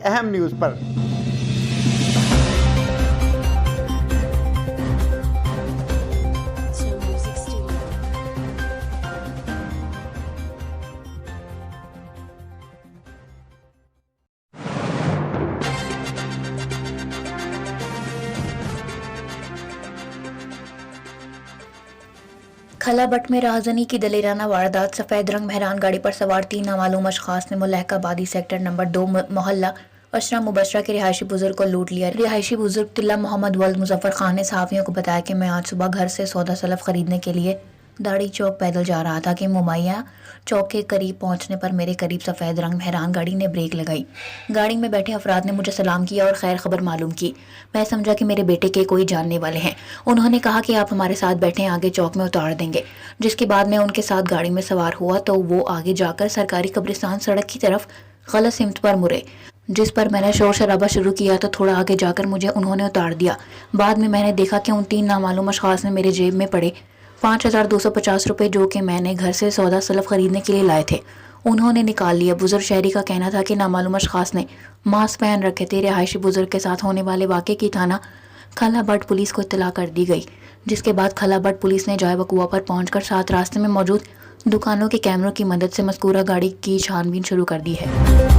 अहम न्यूज़ पर। खलाबट में राहजनी की दलेराना वारदात। सफेद रंग मेहरान गाड़ी पर सवार 3 नामालूम अशखास ने मुल्लहका आबादी सेक्टर नंबर 2 मोहल्ला अशरा मुबशरा के रिहायशी बुजुर्ग को लूट लिया। रिहायशी बुजुर्ग तिल्ला मोहम्मद वल्द मुजफ्फर खान ने सहाफियों को बताया कि मैं आज सुबह घर से सौदा सलफ खरीदने के लिए दाड़ी चौक पैदल जा रहा था कि मुमैया चौक के करीब पहुंचने पर मेरे करीब सफ़ेद रंग मेहरान गाड़ी ने ब्रेक लगाई। गाड़ी में बैठे अफराद ने मुझे सलाम किया और खैर खबर मालूम की। मैं समझा कि मेरे बेटे के कोई जानने वाले हैं। उन्होंने कहा कि आप हमारे साथ बैठे, आगे चौक में उतार देंगे। जिसके बाद मैं उनके साथ गाड़ी में सवार हुआ तो वो आगे जाकर सरकारी कब्रिस्तान सड़क की तरफ गलत सिमत पर मुड़े, जिस पर मैंने शोर शराबा शुरू किया तो थोड़ा आगे जाकर मुझे उन्होंने उतार दिया। बाद में मैंने देखा कि उन 3 नामालूम अशखास ने मेरे जेब में पड़े 5250 रुपये, जो कि मैंने घर से सौदा सलफ खरीदने के लिए लाए थे, उन्होंने निकाल लिया। बुजुर्ग शहरी का कहना था कि नामालूम अशखास ने मास्क पहन रखे थे। रिहायशी बुजुर्ग के साथ होने वाले वाक़े की थाना खलाबट पुलिस को इत्तला कर दी गई, जिसके बाद खलाबट पुलिस ने जाए वकुआ पर पहुंचकर साथ रास्ते में मौजूद दुकानों के कैमरों की मदद से मज़कूरा गाड़ी की छानबीन शुरू कर दी है।